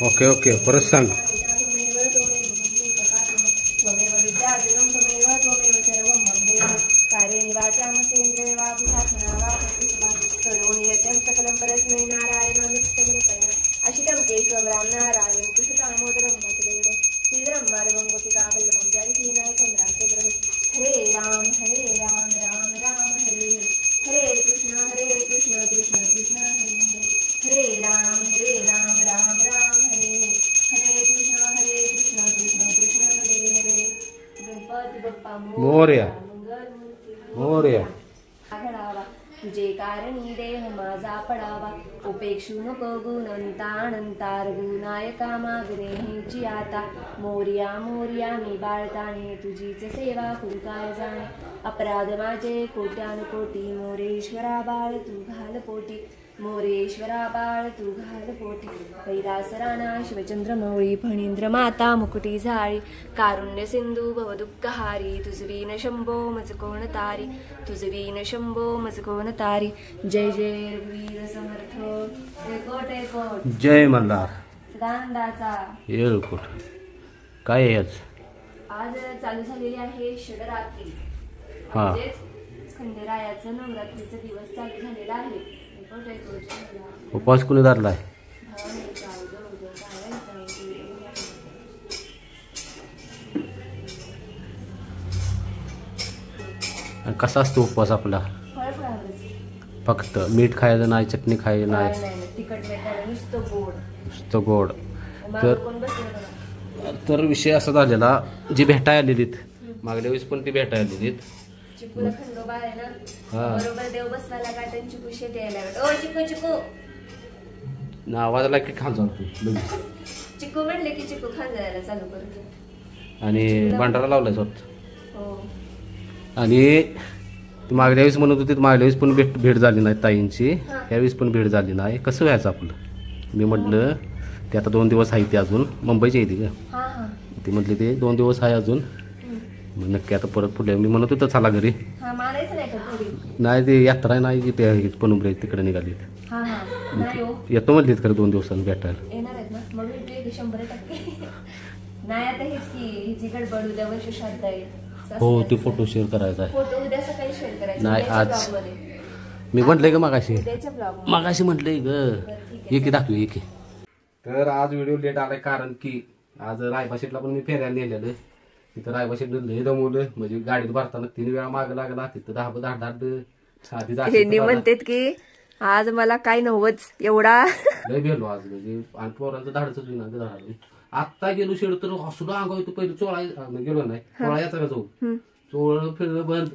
Okay okay परत सांग. मोरया मोरया. तुझे कारणी देह माझा पडावा, उपेक्षू नको गुणंतानंतार गुणायका मागणे हेची आता. मोर्या मोर्या मी बाळताणे, तुझीच सेवा करू काय जाणे. अपराध माझे कोट्यानुकोटी, मोरेश्वरा बाळ तू घाल पोटी. मोरेश्वरा बाळ तू घाल पोटी. कैलास राणा शिवचंद्र मौळी, फणींद्र माता मुकुटी झाळी. कारुण्य सिंधू भव दुःखहारी, तुझवीन शंभो मज कोण तारी. तुझवीन शंभो मज कोण तारी. जय जय रघुवीर समर्थ. एकोट एकोट जय मल्हार. सदानंदाचा येळकोट. काय आहे आज चालू झालेली आहे षडरात्री. हा म्हणजेच खंडेरायाचं नवरात्रीचा दिवस चालू झालेला आहे. उपवास कुणी धरलाय? कसा असतो उपवास आपला? फक्त मीठ खायचं नाही, चटणी खायचं नाही, नुसतं गोड. तर विषय असा झालेला, जी भेटाय आलेलीत मागल्या वेळेस पण ती भेटाय आलेलीत. चिकूला खंडोबा आहे ना, बरोबर देव बसवायला गाठन चिकू शेट यायला. ओ चिकू चिकू नावाला की खान चालतो. चिकू म्हणले की चिकू खान जायला चालू करतो. आणि भांडारा लावलाय स्वतः. हो. आणि मागल्या वेळेस म्हणत होती, मागल्या वेळेस पण भेट झाली नाही ताईंची, यावेळेस पण भेट झाली नाही. कसं व्हायचं आपलं? मी म्हटलं ते आता 2 दिवस आहे, ते अजून मुंबईची आहे ती का, ती म्हटली ते 2 दिवस आहे अजून. मग नक्की आता परत पुढे मी म्हणत होतं चला घरी. नाही ते यात्रा नाही की ते पनुब्रे तिकडे निघाली. येतो म्हटलीत खरं 2 दिवसांनी भेटायला. हो ते फोटो शेअर करायचा आहे. नाही आज मी म्हटलंय का मागाशी म्हटलंय ग एकी दाखवू एकी. तर आज व्हिडिओ लेट आलाय कारण की आज रायबाशीटला पण मी फेरायला नेलेलं. तिथं रायबाशीटला लय दमवलं, म्हणजे गाडीत भरताना 3 वेळा माग लागला. तिथं 10 म्हणतात की आज मला काय नव्हच एवढा लय गेलो आज, म्हणजे आणि पोरांचं धाडच होईना. आत्ता गेलो शेड तर सुद्धा अंगावर तू पहिले चोळा गेलो नाही, चोळा याचा का जाऊ चोळ फिरणं बंद.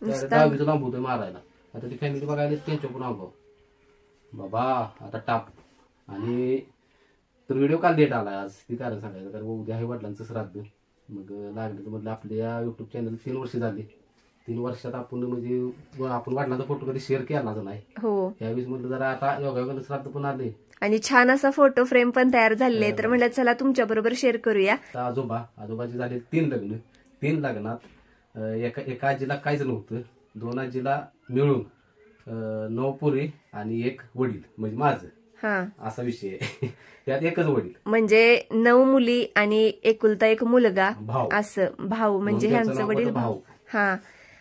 10वीचं लांबवतोय मारायला. आता ती फॅमिली बघायला त्यांच्या पण अंगाव बाबा आता टाप. आणि तर व्हिडिओ काल लेट आलाय आज, ती कारण सांगायचं कारण उद्या आहे वडिलांचं श्राद्ध. मग लागलं तर म्हटलं आपल्या युट्यूब चॅनल 3 वर्ष झाली. 3 वर्षात आपण म्हणजे आपण वडिलांचा फोटो कधी शेअर केलाच नाही. त्यावेळेस म्हटलं जरा आता योगायोगाला श्राद्ध पण आले आणि छान असा फोटो फ्रेम पण तयार झाले, तर म्हटलं चला तुमच्या बरोबर शेअर करूया. आजोबाची झाले 3 लग्न. 3 लग्नात एका आजीला काहीच नव्हतं, 2 आजीला मिळून 9 पोरी आणि 1 वडील म्हणजे माझं. असा विषय त्यात एकच वडील म्हणजे 9 मुली आणि एकुलता 1 मुलगा असं भाऊ म्हणजे ह्यांचं वडील भाऊ. हा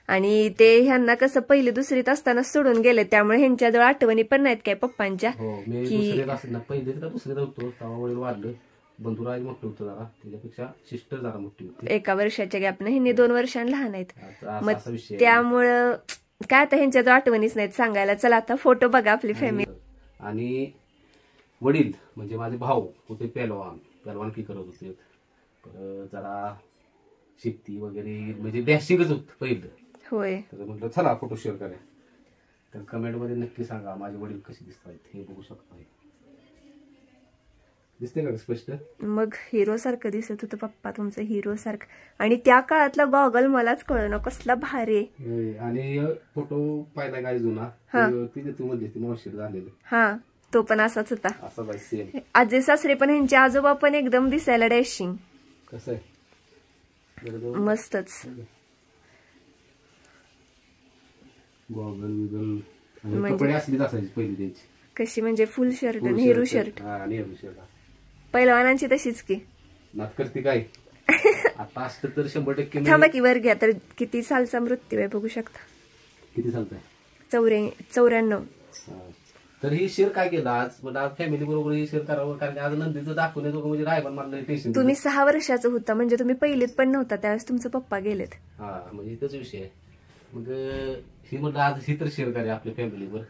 आणि ते ह्यांना कसं पहिली दुसरीत असताना सोडून गेले, त्यामुळे ह्यांच्याजवळ आठवणी पण नाहीत काय पप्पांच्या. पहिली का दुसरीत होतो तेव्हा वडील वाढलं. बंधुराज मोठं होतं जरा, त्याच्यापेक्षा सिस्टर जरा मोठी होती. 1 वर्षाच्या गॅपने ह्यांनी 2 वर्षांनी लहान आहेत. मग त्यामुळं काय आता ह्यांच्याजवळ आठवणीच नाहीत सांगायला. चला आता फोटो बघा आपली फॅमिली. आणि वडील म्हणजे माझे भाऊ होते पहलवानकी करत होते. जरा शेती वगैरे म्हणजे डॅशिंगच होत पहिलं. होय. तर म्हटलं चला फोटो शेअर करा. तर कमेंट मध्ये नक्की सांगा माझे वडील कसे दिसतात, हे बघू शकता. दिसते का स्पष्ट? मग हिरो सारखं दिसत होतं पप्पा तुमचं, हिरो सारखं. आणि त्या काळातला गॉगल मलाच कळलं कसला भारी. आणि फोटो पाहिला काय जुना तिथे मध्ये मावशी झालेलं. हा तो पण असाच होता. आजी सासरे पण ह्यांचे आजोबा पण एकदम दिसायला डॅशिंग. कसं आहे मस्तच. गॉगल विगल कपडे असलीच असायची पहिली त्यांची. कशी म्हणजे full shirt Nehru shirt. Nehru shirt पहिलवानांची तशीच की नात करते काय आता असतं तर 100% थांबा की वर घ्या तर किती सालचा मृत्यू आहे बघू शकता. किती चालतंय 94. तर ही शेअर काय केलं आज म्हणजे आज फॅमिली बरोबर ही शेअर करावं कारण आज नंदीचं दाखवण्याचं म्हणजे रायबान मला टेन्शन. तुम्ही 6 वर्षाचं होता म्हणजे तुम्ही पहिलीत पण नव्हता त्यावेळेस तुमचे पप्पा गेलेत. हा म्हणजे तोच विषय आहे. मग ही म्हटलं आज ही तर शेअर करूया आपल्या फॅमिलीवर.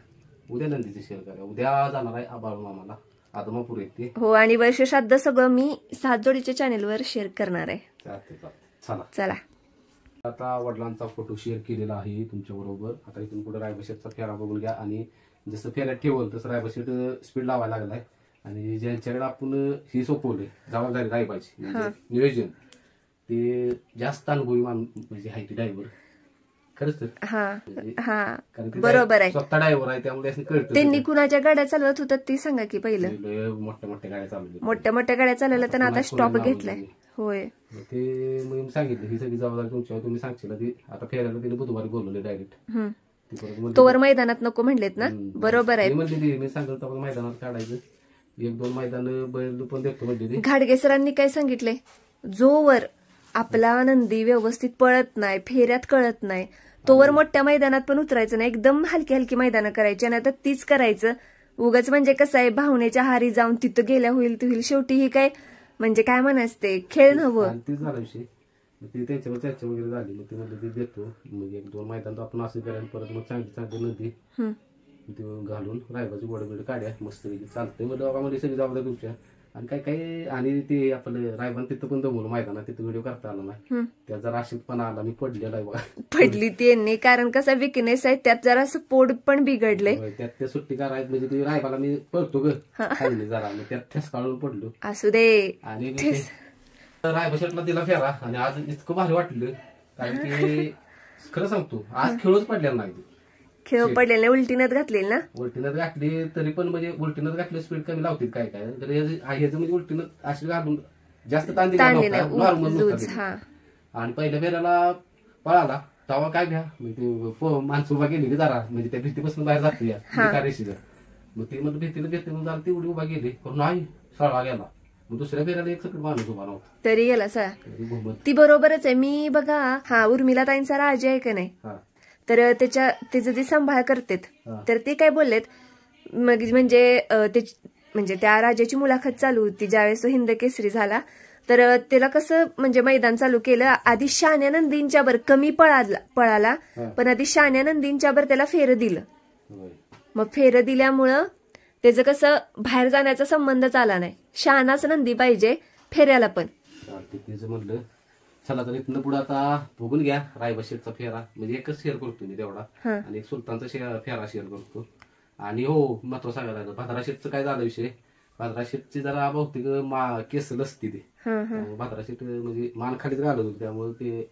उद्या नंदीचं शेअर करूया. उद्या जाणार आहे बाळू मामाला आदमापूर येते. हो आणि वर्ष श्राद्ध सगळं मी 7 जोडीच्या चॅनेलवर शेअर करणार आहे. चला चला आता वडिलांचा फोटो शेअर केलेला आहे तुमच्या बरोबर. आता इथून पुढे रायबशेटचा फेरा बघून घ्या आणि जसं फेऱ्यात ठेवल तसं रायबशेट स्पीड लावायला लागलाय आणि ज्यांच्याकडे आपण ही सोपवले जबाबदारी रायबाची म्हणजे नियोजन ते जास्त अनुभवी म्हणजे हायटी ड्रायव्हर खरंच तर बरोबर आहे. स्वतः ड्रायव्हर आहे त्यामुळे कळतं. त्यांनी कुणाच्या गाड्या चालवत होतात ती सांगा की पहिलं. मोठ्या गाड्या चालवल्या मोठ्या गाड्या चालवल्या तर आता स्टॉप घेतलाय. होय ते मी सांगितलं ही सगळी जबाबदारी तुमच्यावर तुम्ही सांगशील ती आता फेरायला तिने बुधवारी बोलवले डायरेक्ट. तोवर मैदानात नको म्हणलेत ना. बरोबर आहे. म्हणले मी सांगतो आपण मैदानात काढायचं 1-2 मैदान बैल पण देतो म्हणजे. घाडगे सरांनी काय सांगितलंय जोवर आपला नंदी व्यवस्थित पळत नाही फेऱ्यात कळत नाही तोवर मोठ्या मैदानात पण उतरायचं नाही. एकदम हलकी मैदानं करायची आणि आता तीच करायचं. उगाच म्हणजे कसं आहे भावनेच्या हारी जाऊन तिथं गेल्या होईल शेवटी ही काय म्हणजे काय म्हणायचं ते खेळ नव्हतं. तीच झाला विषय. ती त्यांच्यावर चर्चा वगैरे झाली मग ते म्हणलं ते देतो म्हणजे 1-2 मैदान तर आपण असं करायला परत मग चांगली नदी ते घालून रायबाची गोडबिड काढ्या मस्त चालतंय मग दोघांमध्ये सगळी जबाबदारी तुमच्या. आणि काय आणि ते आपलं रायबान तिथं पण जमवलं मैदानात तिथं व्हिडिओ करता आला नाही त्यात जरा आशिकपणा आला मी पडलेला आहे बघा. पडली त्यांनी कारण कसा विकनेस आहे त्यात जरा असं पोट पण बिघडले त्यात ते सुट्टी करायचं म्हणजे ते रायबाला मी पळतो ग जरा मग त्यात ठेस काढून पडलो. असू दे आणि रायबशेटला तिला फेरा आणि आज इतकं भारी वाटलं कारण की खरं सांगतो आज खेळच पडलेला नाही. खेळ पडलेला उलटीनत घातलेली ना. उलटीनत घातली तरी पण म्हणजे उलटीनत घातली स्पीड कमी लावतील काय तर ह्याचं म्हणजे उलटीनत अशी घालून जास्त ताण दिला. आणि पहिल्या फेऱ्याला पळाला तेव्हा काय घ्या म्हणजे माणसं उभा गेली जरा म्हणजे त्या भीतीपासून बाहेर जाते रेषीला मग ती म्हणजे भीतीला जरा तेवढी उभा गेली पण नाही सळा गेला. दुसऱ्या फेऱ्याला एक सगळं माणूस उभा नव्हता तरी गेला सळा. ती बरोबरच आहे. मी बघा उर्मिला ताईंचा राजा आहे का नाही तर त्याचं जे सांभाळ करतेत तर ते काय बोललेत म्हणजे त्या राजाची मुलाखत चालू होती ज्यावेळेस तो हिंद केसरी झाला तर त्याला कसं म्हणजे मैदान चालू केलं आधी शान्या नंदींच्या बर कमी पळाला पण आधी शान्या नंदींच्या बर त्याला फेरं दिलं. मग फेरं दिल्यामुळं त्याचं कसं बाहेर जाण्याचा संबंधच आला नाही. शहाणाच नंदी पाहिजे फेऱ्याला पण. म्हणलं चला तर इथनं पुढे आता बघून घ्या रायबशेटचा फेरा म्हणजे एकच शेअर करतो मी तेवढा आणि एक सुलतानचा फेरा शेअर करतो. आणि हो महत्व सांगायला भाद्रा शेटचं काय झालं विषय भाद्रा शेटची जरा बहुतेक केस लसती ते भाद्रा शेट म्हणजे मान खालीच घालत होते त्यामुळे ते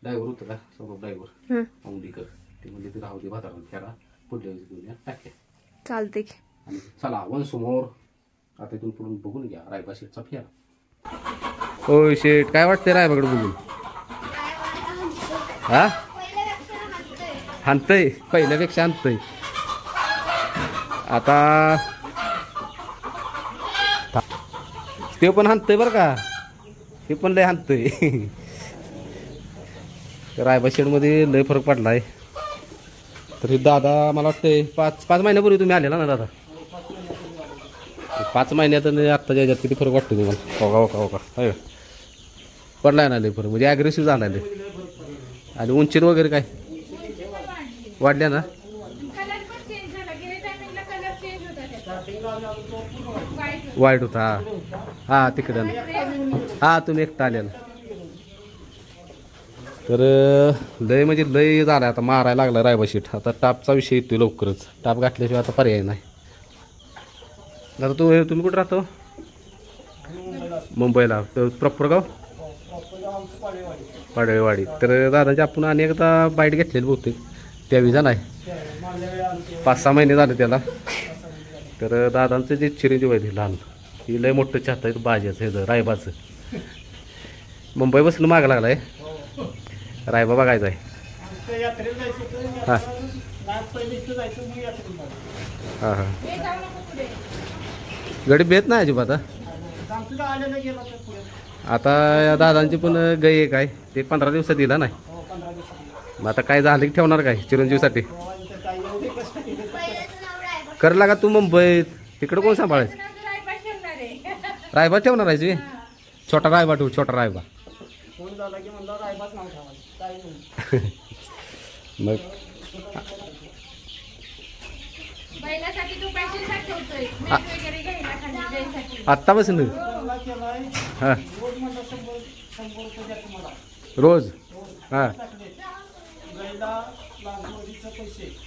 ड्रायव्हर होतं का स्वभाव ड्रायव्हर औंडीकर ते म्हणजे ते राहू दे भाद्रा फेरा पुढल्या दुनिया टाक्या चालते. आणि चला समोर आता इथून पुढून बघून घ्या रायबशेटचा फेरा. हो शेट काय वाटतंय रायबाकडे बघून हा हाणतय पहिल्यापेक्षा हाणतय आता ते पण हाणतय बरं का ते पण लय हाणतय. रायबशेटमध्ये लय फरक पडलाय. तरी दादा मला वाटतंय 5 महिन्यापूर्वी तुम्ही आलेला ना दादा 5 महिन्यात आत्ताच्या ह्याच्यात किती फरक वाटतो तुम्हाला. हो पडलाय ना लय फरक म्हणजे अग्रेसिव्ह झालाय आणि उंचीत वगैरे काय वाढल्या ना. वाईट होता हा तिकडं हा तुम्ही एकटा आलेला तर लय म्हणजे लय झालाय आता मारायला लागला रायबशेट. आता टापचा विषय येतोय लवकरच टाप घातल्याशिवाय आता पर्याय नाही. आता तुम्ही कुठं राहतो मुंबईला प्रॉपर गाव पाडळेवाडी. तर दादाची आपण अनेकदा बाईट घेतलेली बहुतेक त्यावेळी जा नाही 5-6 महिने झाले त्याला. तर दादांचं जे चिरंजीव आहे लहान ही लय मोठं चाहतं आहे बाजाचं ह्याचं रायबाचं मुंबई बसलं मागं लागलाय रायबा बघायचा आहे. हां हां हां गडी भेट नाही अजिबात आता या दादांची पण गाय आहे काय ते 15 दिवसात दिला नाही. मग आता काय झालं की ठेवणार काय चिरंजीवसाठी करला का तू मुंबईत तिकडे कोण सांभाळायचं रायबा ठेवणार आहे छोटा रायबा ठेवू छोटा रायबा मग आत्ता बसून हा रोज हा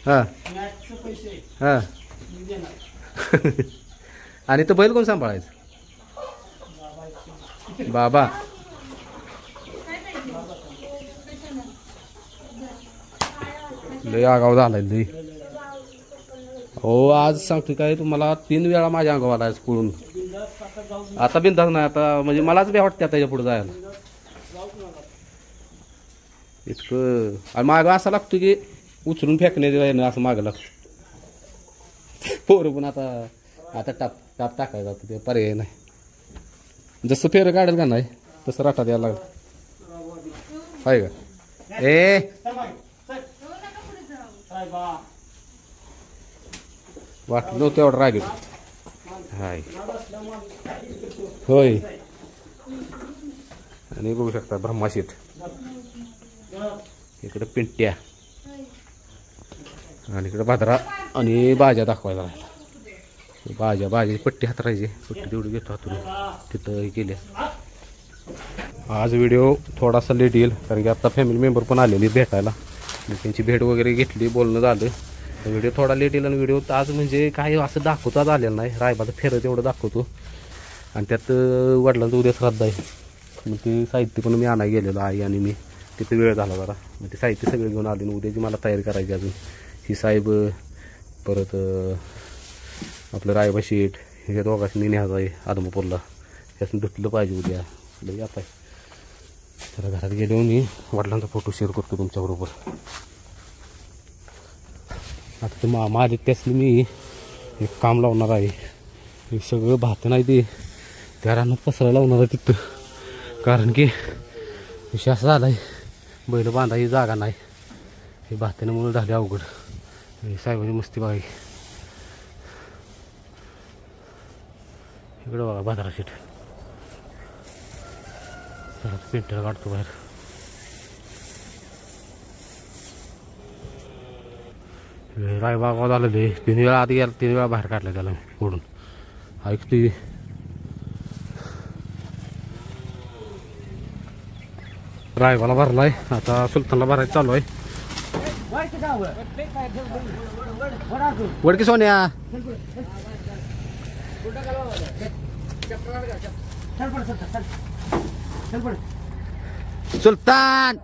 हा हा आणि तो बैल कोण सांभाळायचं बाबा लय आगाव झालाय लय. हो आज सांगतो काय तुम्हाला 3 वेळा माझ्या अंगावर आला पळून. आता बिनधास्त नाही आता म्हणजे मलाच बी वाटते आता याच्या पुढे जायला इतकं. आणि मागं असं लागतो की उचलून फेकणे असं मागं लागतं पोरं पण आता टाप टाकायचं जातं ते पर्याय नाही. जसं फेरं काढेल का नाही तसं राटा द्यायला लागलं आहे का. ए वाटलं नव्हतं एवढं राग हाय होय. आणि बघू शकता ब्रह्माशीत इकडे पिंट्या आणि इकडे भादरा आणि बाजा दाखवायला राहिला. बाजाची पट्टी हातरायची पट्टी तेवढी घेतो हातून तिथं हे केले. आज व्हिडिओ थोडासा लेट येईल कारण की आता फॅमिली मेंबर पण आलेली भेटायला त्यांची भेट वगैरे घेतली बोलणं झालं. व्हिडिओ थोडा लेट येईल आणि व्हिडिओ आज म्हणजे काय असं दाखवताच आलेलं नाही. रायबाचं फेरं तेवढं दाखवतो आणि त्यात वडिलांचं उद्या श्राद्ध आहे. मग ते साहित्य पण मी आणायला गेलेलो आई आणि मी तिथं वेळ झाला जरा. मग ते साहित्य सगळं घेऊन आले उद्याची मला तयारी करायची अजून. ही साहेब परत आपलं रायबा शीट हे दोघांनी न्यायचं आहे आदमापूरला त्यातून धुतलं पाहिजे उद्या लई आता आहे. तर घरात गेलो मी वडिलांचा फोटो शेअर करतो तुमच्याबरोबर. आता ते मामा आले त्यासनी मी एक काम लावणार आहे. हे सगळं भात नाही ते त्या रानात पसरायला लावणार आहे तिथं कारण की विषय असा झाला आहे बैल बांधायची जागा नाही. हे भात्यामुळे झाले अवघड. साहेबांची मस्ती बघा इकडं बघा बाजारा शीट पेंटर काढतो बाहेर. रायबागाव झालं ते 3 वेळा आत गेला 3 वेळा बाहेर काढलं त्याला ओढून ऐकते. रायबाला भरलाय आता सुलतानला भरायचं चालू आहे. वडकी सोन्या सुलतान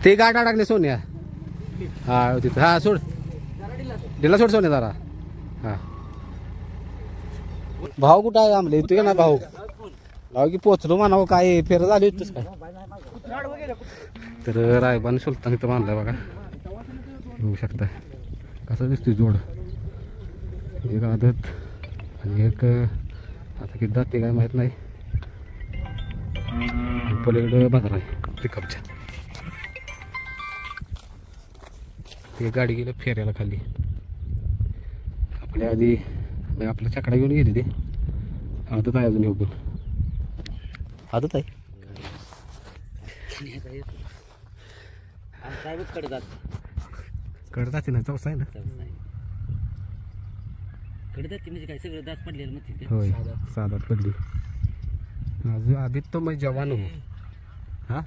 ते गाठ अडकले सोन्या. हा तिथं हा सोड दिला सोड सोन्या जरा. हा भाऊ कुठं आहे आमले येतो का ना भाऊ भाऊ की पोचलो म्हणावं काय फेर झाली होतीच काय. तर रायबाने सुलतान इथं बांधलाय बघा बघू शकता कसं दिसतोय जोड. एक आदत आणि एक आता किती दात ते काय माहीत नाही. पलीकडं बाजार आहे पिकअपच्या. ते गाडी गेलं फेऱ्याला खाली आपल्या आधी आपला चकडा घेऊन गेली ते आदत आहे अजून येऊ पण आदत आहे. कडदाती ना चौसा आहे ना होय साधात पडली अजून आधीच तो मग जवान हो. हा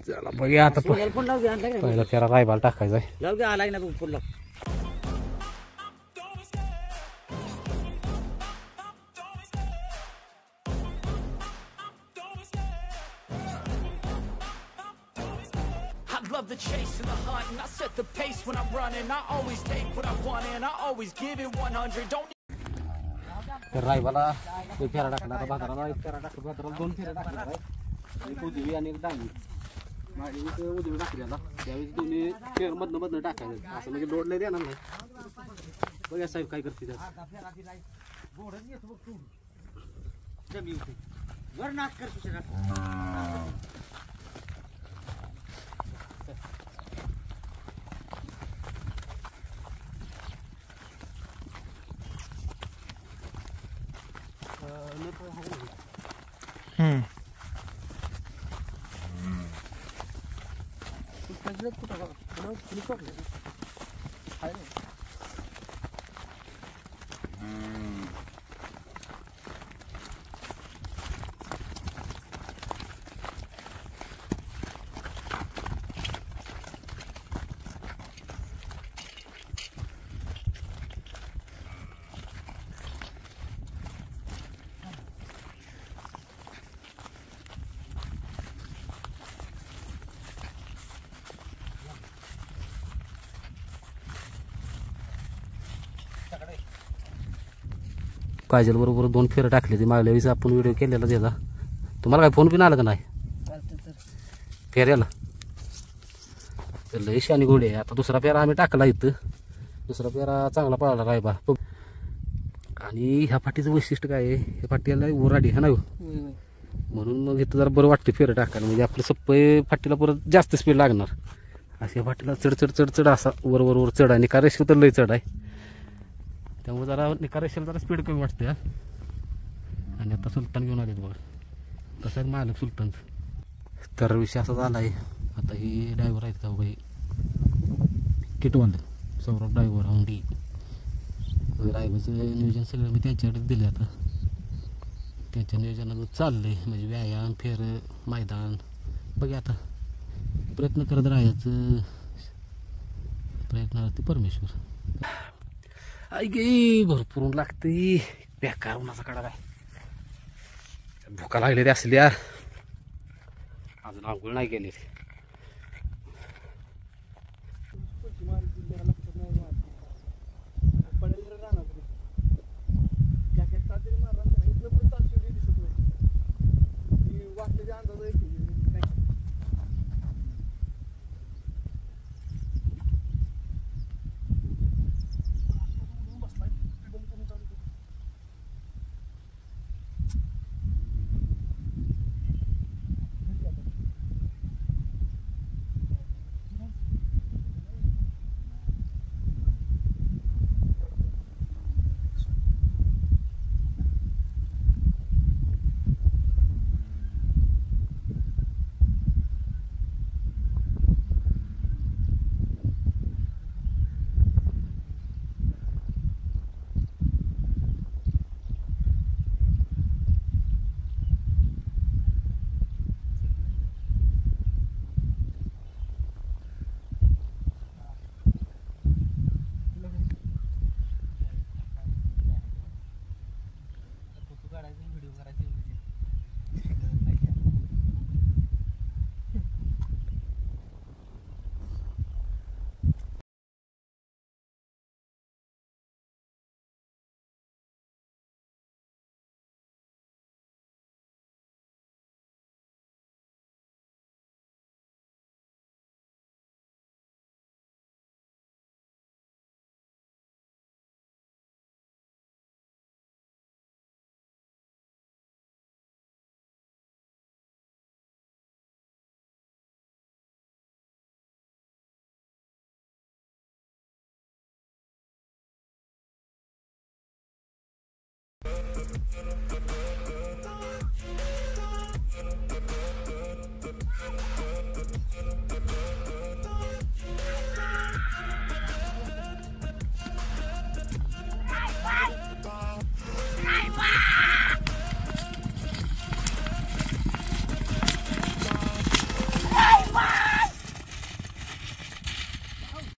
चला बघूया आता पहिला त्याला रायबाला टाकायचा आहे. Love the chase and the hunt, and I set the pace when I'm running. I always take what I want and I always give it 100. Don't रायबाला एक फेरा टाकला आता भाताला एक फेरा टाकला भाताला 2 फेऱ्या टाकल्या एक उजवी आणि एक डावी माझी उजवी टाकल्याला त्यावेळेस तुम्ही फेर मधनं टाकायचं असं म्हणजे लोड नाही देणार नाही. बघा साहेब काय करते त्यात. काजल बरोबर 2 फेर टाकले ते मागल्या वेळेस आपण व्हिडिओ केलेला त्याचा. तुम्हाला काय फोन पिन आला का नाही फेऱ्याला? तर लय शानी गोडी आहे. आता दुसरा फेरा आम्ही टाकला इथं. दुसरा फेरा चांगला पळाला रायबा. आणि ह्या फाटीचं वैशिष्ट्य काय आहे, ह्या फाटीला ओराडी हा नाही म्हणून मग इथं जरा बरं वाटतं फेरं टाकायला. म्हणजे आपलं सप्पय फाटीला परत जास्त स्पीड लागणार. अशा या फाटीला चढ असा वर चढ आहे. निका रेषेवर तर लय चढ आहे. त्यामुळे जरा निका रेषेला जरा स्पीड कमी वाटते. आणि आता सुलतान घेऊन आले बघा. कसं आहे मालक सुलतानचं. तर विषय असा झाला आहे. आता ही ड्रायव्हर आहेत का बाई किटवांद सौरभ ड्रायव्हर औंडी. ड्रायव्हरचं नियोजन सगळं मी त्यांच्याकडे दिले. आता त्यांच्या नियोजनानं चाललं आहे. म्हणजे व्यायाम फेर मैदान बघा. आता प्रयत्न करत राहायचं. प्रयत्नावरती परमेश्वर. आई गे भरपूर ऊन लागते. बेकार उन्हाचा कडा काय. भुका लागलेली असल्या. अजून आंघोळ नाही केली.